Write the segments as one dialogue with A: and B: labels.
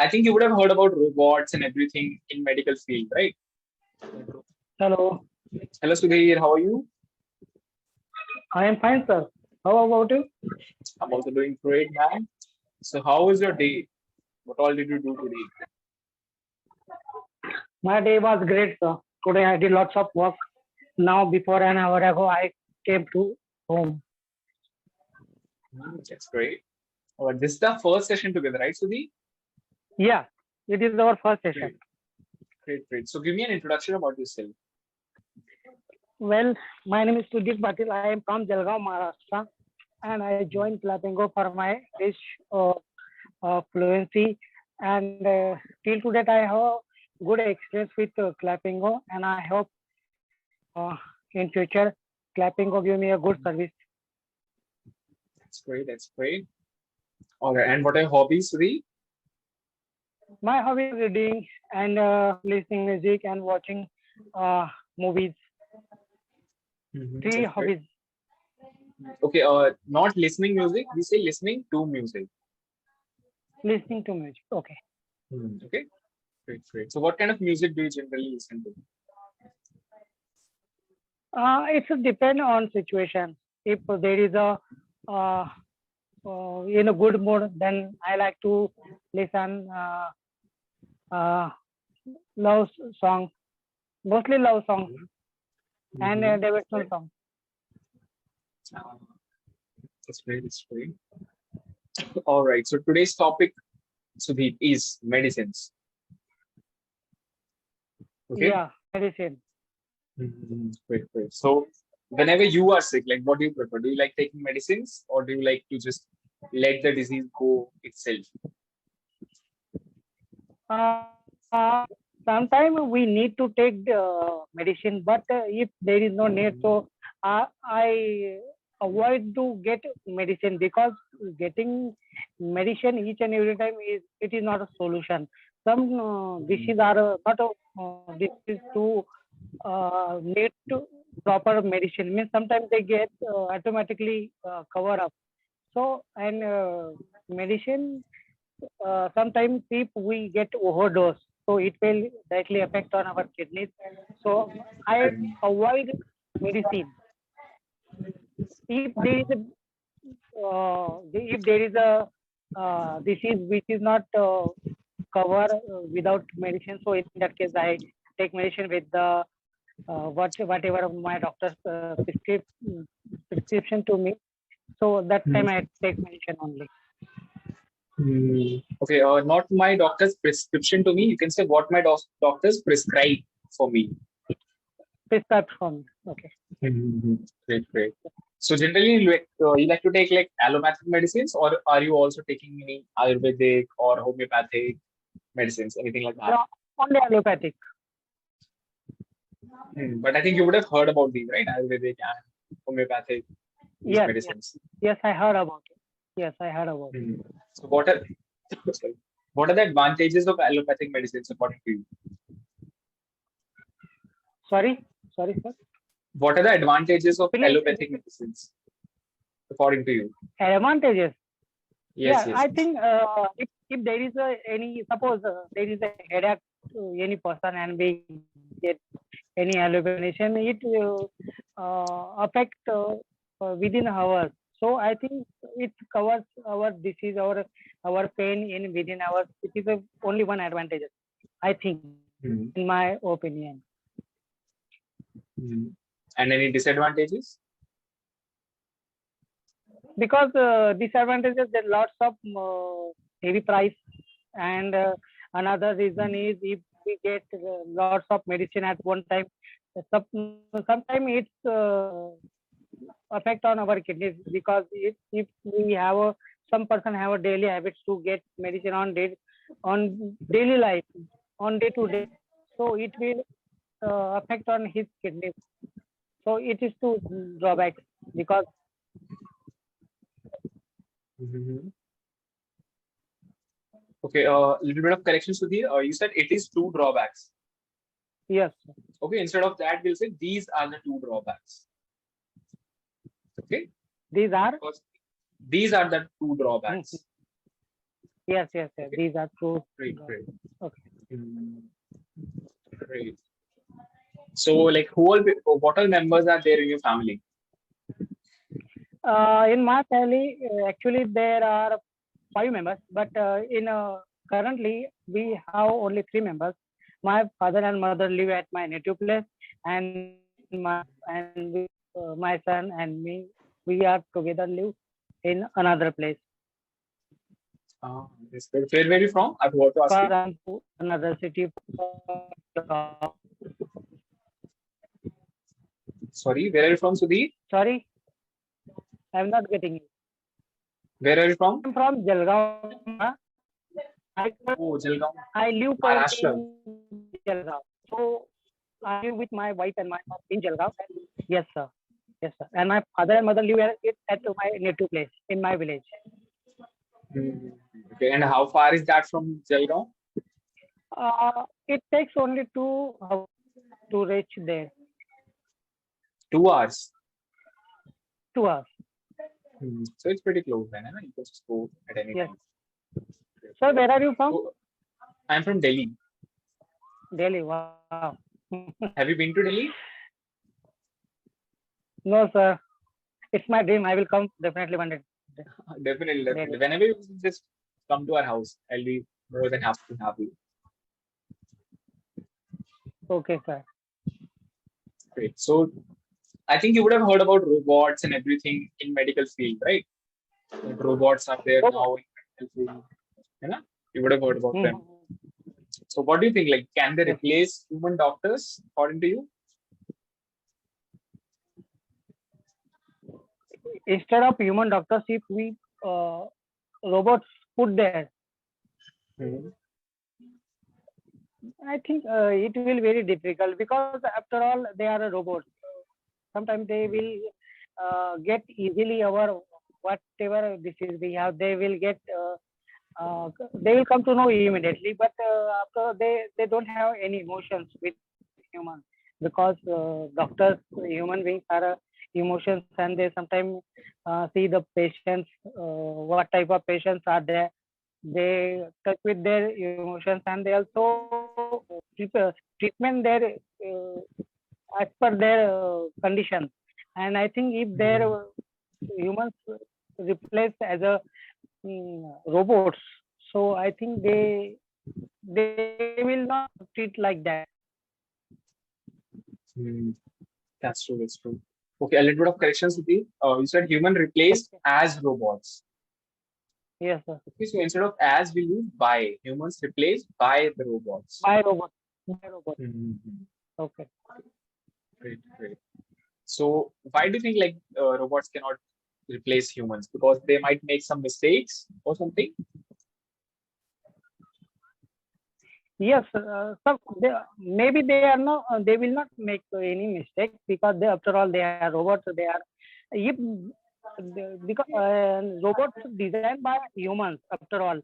A: I think you would have heard about robots and everything in medical field, right?
B: Hello,
A: Hello, Sudhir. How are you?
B: I am fine, sir. How about you?
A: I'm also doing great, man. So, how was your day? What all did you do today?
B: My day was great, sir. Today I did lots of work. Now, before an hour ago, I came to home.
A: That's great. This is the first session together, right, Sudhir?
B: Yeah, it is our first session.
A: Great, great, great. So, give me an introduction about yourself.
B: Well, my name is Sudhir Patil. I am from Jalgaon, Maharashtra, and I joined Clapingo for my English fluency. And till today, I have good experience with Clapingo, and I hope in future Clapingo give me a good service.
A: That's great. That's great. All right. And what are your hobbies, Sudhir?
B: My hobby is reading and listening music and watching movies. Three
A: That's great.
B: hobbies.
A: Okay. Not listening music. We say listening to music.
B: Listening to music. Okay.
A: Okay. Great, great. So, what kind of music do you generally listen to?
B: It's a depend on situation. If there is a uh, in a good mood, then I like to listen uh, love songs, mostly love songs and devotional
A: Great.
B: songs.
A: Uh, that's great. That's great. All right. So, today's topic, Sudhir, is medicines. Okay.
B: Yeah, medicine.
A: Great, great. So, whenever you are sick, like what do you prefer? Do you like taking medicines or do you like to just let the disease go itself?
B: Uh, Sometimes we need to take the medicine, but if there is no need, so I avoid to get medicine because getting medicine each and every time is it is not a solution. Some dishes are not a dishes to need to proper medicine. Means sometimes they get automatically cover up. So and medicine sometimes if we get overdose, so it will directly affect on our kidneys. So I avoid medicine. If there is a if there is a disease which is not cover without medicine, so in that case I take medicine with the whatever my doctor's prescription to me. So that time I take medicine only.
A: Okay, not my doctor's prescription to me. You can say what my doctors prescribe for me.
B: Prescribed for me. Okay.
A: Great, great. So generally, you like to take like allopathic medicines, or are you also taking any Ayurvedic or homeopathic medicines, anything like that?
B: No, only allopathic.
A: But I think you would have heard about these, right? Ayurvedic and homeopathic, these
B: Yes,
A: medicines.
B: yes, I heard about it. Yes, I heard about it.
A: So what are sorry, what are the advantages of allopathic medicines according to you?
B: Sorry, sir.
A: What are the advantages of
B: Please,
A: allopathic medicines according to you?
B: advantages.
A: Yes,
B: Yeah,
A: yes.
B: I think if there is any suppose there is a headache to any person and we get any hallucination, it will affect within hours. So I think it covers our disease, our pain in within hours. It is only one advantage. I think,
A: Hmm.
B: in my opinion.
A: Hmm. And any disadvantages?
B: Because disadvantages there are lots of heavy price and another reason is if we get lots of medicine at one time sometimes it's affect on our kidneys because if we have some person have a daily habits to get medicine on daily life on day to day, so it will affect on his kidneys, so it is two drawbacks because
A: Mhm. Okay, a little bit of correction, Sudhir. You said it is two drawbacks.
B: yes,
A: Okay, instead of that, we'll say these are the two drawbacks. Okay,
B: these are
A: because these are the two
B: hmm,
A: drawbacks.
B: Yes, yes, yes.
A: Okay,
B: These are true.
A: great, great.
B: Okay.
A: Mm, great. So, like, what all members are there in your family?
B: In my family, actually there are 5 members, but in currently we have only 3 members. My father and mother live at my native place, and my son and me, we are together live in another place
A: Where were you from? I forgot to ask
B: because
A: you.
B: I'm to another city for job.
A: Sorry, where are you from, Sudhir?
B: Sorry, I'm not getting it.
A: Where are you from?
B: I'm from Jalgaon, I
A: Oh, Jalgaon,
B: I live currently
A: Maharashtra.
B: in Jalgaon. So I live with my wife and my mom in Jalgaon. Yes, sir. Yes, sir. And my father and mother live at my native place in my village.
A: Hmm. Okay, and how far is that from Jalgaon?
B: It takes only 2 hours to reach there.
A: 2 hours.
B: 2 hours.
A: So it's pretty close then, you can just go at any
B: Yes.
A: time.
B: So where are you from?
A: So I'm from Delhi.
B: Delhi. Wow.
A: Have you been to Delhi?
B: No, sir. It's my dream. I will come definitely one day.
A: Definitely, definitely.
B: Delhi.
A: Whenever you just come to our house, I'll be more than happy to have you.
B: Okay, sir.
A: Great. So I think you would have heard about robots and everything in medical field, right? Like robots are there
B: Robot.
A: now in medical field. You know? You would have heard about them.
B: Mhm.
A: So what do you think? Like, can they
B: Yes.
A: replace human doctors, according to you?
B: Instead of human doctors, if we robots put there,
A: Mhm.
B: I think it will very difficult because after all they are robots. Sometimes they will get easily our whatever disease we have. They will come to know immediately. But after they don't have any emotions with human because doctors, human beings are emotions, and they sometimes see the patients, what type of patients are there. They touch with their emotions, and they also treatment their as per their conditions. And I think if their humans replaced as a robots, so I think they will not treat like that.
A: Hmm. That's true. That's true. Okay, a little bit of correction, Sudhir. You said human replaced
B: Okay.
A: as robots.
B: Yes, sir.
A: Okay, so instead of as, we use by. Humans replaced by the robots.
B: By robot. By robot.
A: Mhm.
B: Okay.
A: Great, great. So why do you think like robots cannot replace humans? Because they might make some mistakes or something?
B: Yes, maybe they are not. They will not make any mistake because after all, they are robots. They are if because robots designed by humans. After all,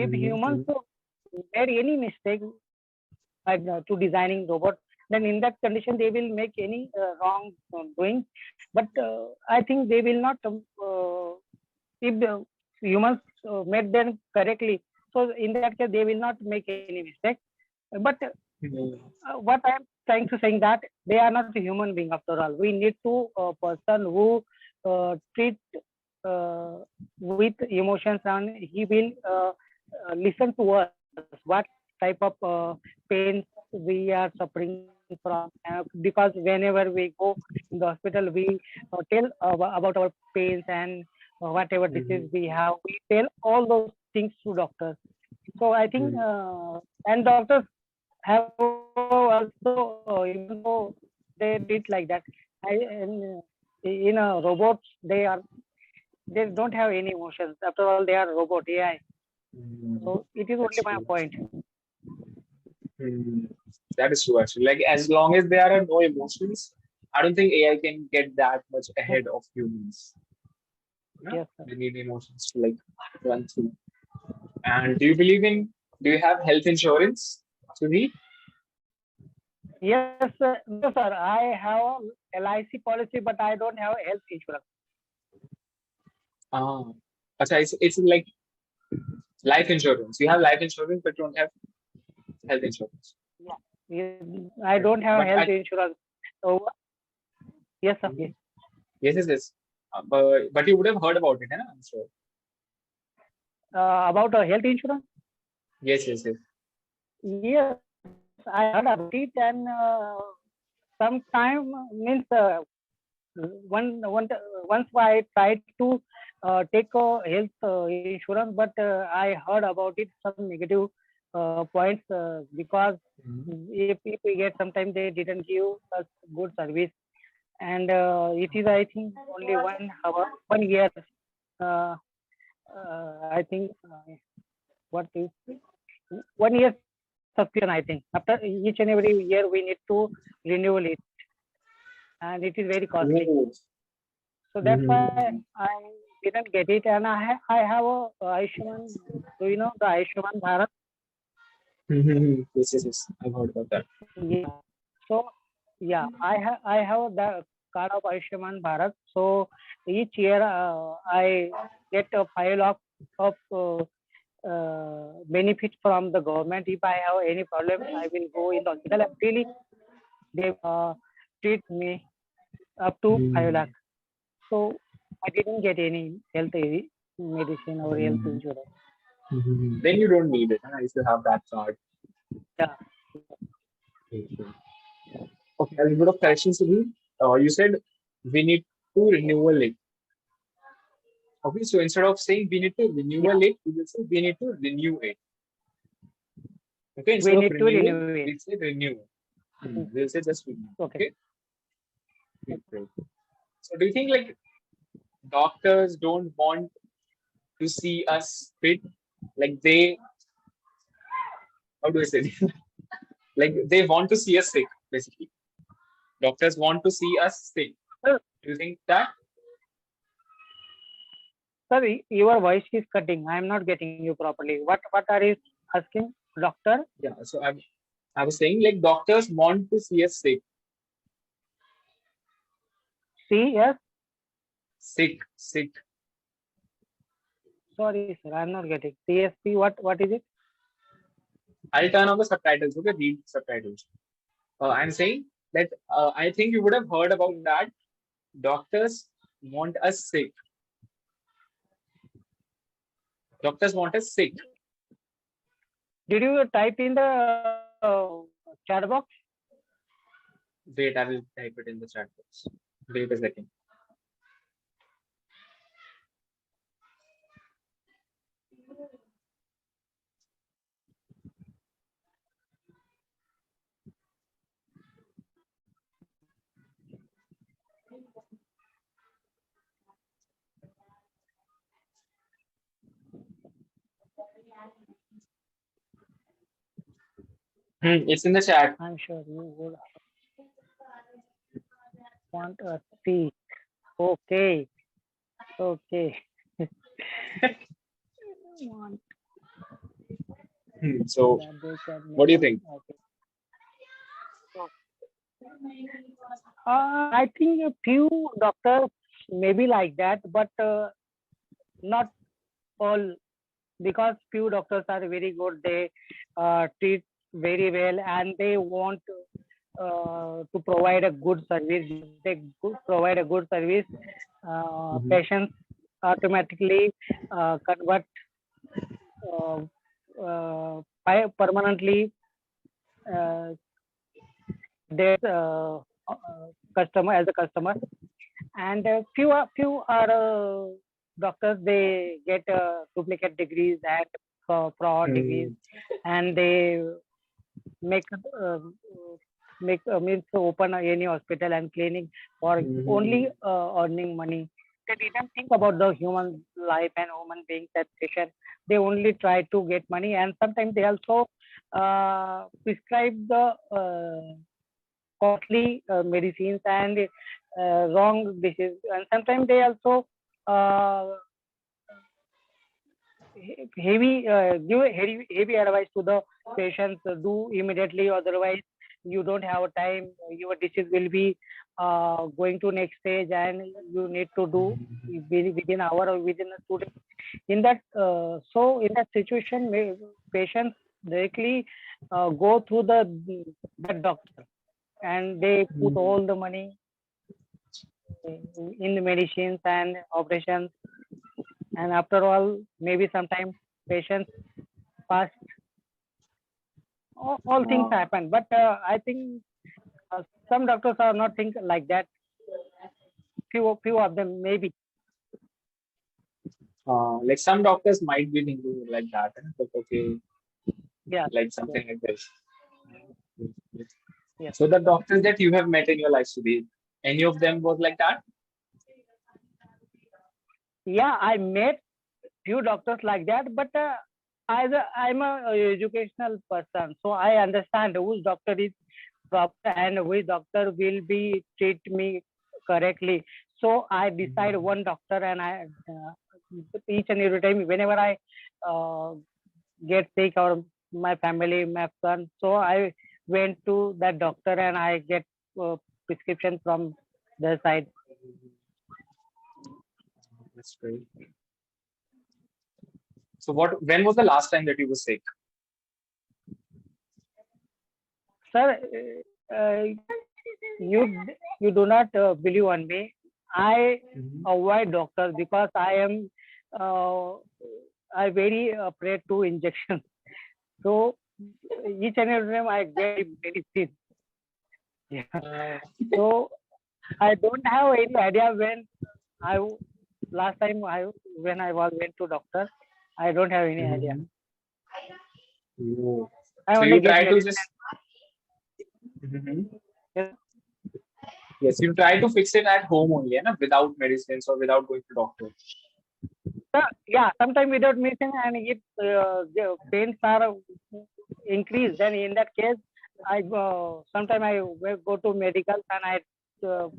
B: if humans
A: Mhm.
B: made any mistake to designing robot, then in that condition they will make any wrong doing. But I think they will not. If the humans made them correctly, so in that case they will not make any mistake. But
A: Mhm.
B: what I am trying to saying that they are not a human being after all. We need to a person who treat uh, with emotions, and he will listen to us what type of pains we are suffering from. Because whenever we go in the hospital, we tell about our pains and whatever disease
A: Mhm.
B: we have. We tell all those things to doctors. So I think,
A: Mhm.
B: and doctors have also, even though they treat like that, in robots they don't have any emotions. After all, they are robot AI.
A: Mhm.
B: So it is only
A: That's
B: my
A: true.
B: point.
A: Mhm. That is true, actually. Like, as long as there are no emotions, I don't think AI can get that much ahead of humans. Yeah,
B: Yes, sir.
A: they need emotions to like run through. And do you have health insurance, Sudhir?
B: Yes, sir. No, sir. I have a LIC policy, but I don't have health insurance.
A: Ah, Acha, it's like Life insurance. You have life insurance, but you don't have health insurance.
B: I don't have
A: But
B: health
A: at
B: insurance. So yes, sir. Yes.
A: Mhm. Yes, yes, yes. But you would have heard about it, है ना? I'm sure.
B: About health insurance.
A: Yes, yes, yes.
B: Yes, I heard about it, and sometime means once I tried to take a health insurance, but I heard about it some negative points because
A: Mhm.
B: if we get sometimes they didn't give us good service, and it is I think only 1 hour, 1 year. Uh, I think what is 1 year subscription. I think after each and every year we need to renew it, and it is very costly.
A: Ooh.
B: So that's why
A: Mhm.
B: I didn't get it, and I have a Ayushman. Do you know the Ayushman Bharat?
A: Mhm. Yes, yes, yes. I've heard about that.
B: Yeah. So yeah, I have the card of Ayushman Bharat. So each year I get a file of benefits from the government. If I have any problem, I will go in the hospital and freely they treat me up to 5 lakh.
A: Mhm.
B: So I didn't get any health medicine or health
A: Mhm.
B: insurance.
A: Mhm. Then you don't need it, huh, if you have that card.
B: Yeah.
A: Okay. Okay, a little bit of correction, Sudhir. You said we need to renewal it. Okay, so instead of saying we need to
B: Yeah.
A: renewal it, we will say we need to renew it. Okay,
B: We
A: instead of
B: need to
A: renewal,
B: renew it.
A: we'll say renew.
B: Mm.
A: We'll say just renew.
B: Okay.
A: Okay, great, great. So do you think like doctors don't want to see us fit? Like they, how do I say this? Like they want to see us sick, basically. Doctors want to see us sick.
B: Sir,
A: Do you think that?
B: sir, your voice is cutting. I am not getting you properly. What are you asking, doctor?
A: Yeah. So I was saying like doctors want to see us sick,
B: See, yes.
A: sick, sick.
B: Sorry, sir, I am not getting. CSP, what is it?
A: I'll turn on the subtitles. Okay, read subtitles. I'm saying that I think you would have heard about that. Doctors want us sick. Doctors want us sick.
B: Did you type in the chat box?
A: Wait, I will type it in the chat box. Wait a second. It's in the chat.
B: I'm sure you would want a seat. Okay, okay. Want
A: So,
B: that they can
A: what
B: make
A: do you
B: us.
A: think?
B: Okay. So, I think a few doctors may be like that, but not all, because few doctors are very good. They treat very well, and they want to provide a good service. If they provide a good service,
A: Mhm.
B: patients automatically convert uh, permanently uh, their customer as a customer. And few are doctors, they get duplicate degrees and fraud degrees,
A: Mm,
B: and they make means to open any hospital and clinic for only
A: mhm,
B: earning money. They didn't think about the human life and human beings at patient. They only try to get money, and sometimes they also prescribe the costly medicines and wrong dishes, and sometimes they also uh, give heavy advice to the patients, do immediately, otherwise you don't have time, your disease will be going to next stage, and you need to do
A: mhm,
B: within hour or within 2 days. In that in that situation, patients directly go through that doctor, and they put
A: Mhm.
B: all the money in the medicines and operations, and after all, maybe sometimes patients pass. All things
A: Uh,
B: happen, but I think some doctors are not think like that. Few of them maybe.
A: like some doctors might be thinking like that, but okay,
B: Yeah,
A: like
B: yeah,
A: something like this.
B: yeah.
A: So the doctors that you have met in your life, Sudhir, any of them was like that?
B: Yeah, I met few doctors like that, but I'm a educational person, so I understand which doctor is proper and which doctor will be treat me correctly. So I decide
A: Mhm.
B: one doctor, and I each and every time whenever I uh, get sick, or my family, my son, so I went to that doctor and I get prescription from the side.
A: That's great. So what? When was the last time that you were sick?
B: Sir, you you do not believe on me. I
A: Mhm.
B: avoid doctors because uh, I very afraid to injection. So each and every time I get medicine. Yeah.
A: Uh,
B: So I don't have any idea when I last time I when I was went to doctor. I don't have any idea.
A: mhm. Oh.
B: I
A: So
B: only
A: you
B: get
A: try to
B: medicine.
A: just Mhm.
B: Yes,
A: Yes, you try to fix it at home only, na, without medicines or without going to doctor.
B: yeah, sometimes without medicine, and if the pains are increased, then in that case, I sometimes I will go to medical and I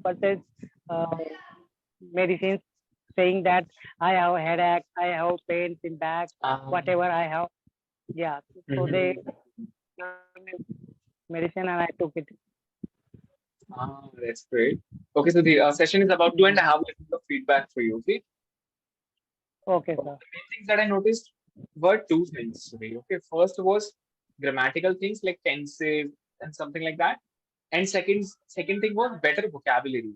B: purchase uh, medicines, saying that I have headache, I have pains in back,
A: Um,
B: whatever I have. Yeah, so they
A: mhm.
B: give me medicine and I took it.
A: That's great. Okay, so the session is about two
B: Mhm.
A: and a half minutes of feedback for you. Okay.
B: Okay,
A: The
B: sir.
A: main things that I noticed were two things today. Okay, first was grammatical things like tenses and something like that, and second thing was better vocabulary.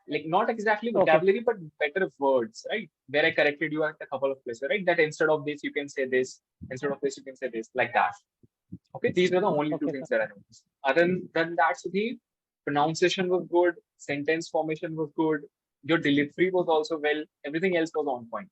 A: Like not exactly
B: Okay,
A: vocabulary, but better words, right? Where I corrected you at a couple of places, right? That instead of this you can say this, instead of this you can say this, like that. Okay, these were the only two
B: okay, sir.
A: things that I noticed. Other than that, Sudhir, pronunciation was good, sentence formation was good, your delivery was also well, everything else was on point.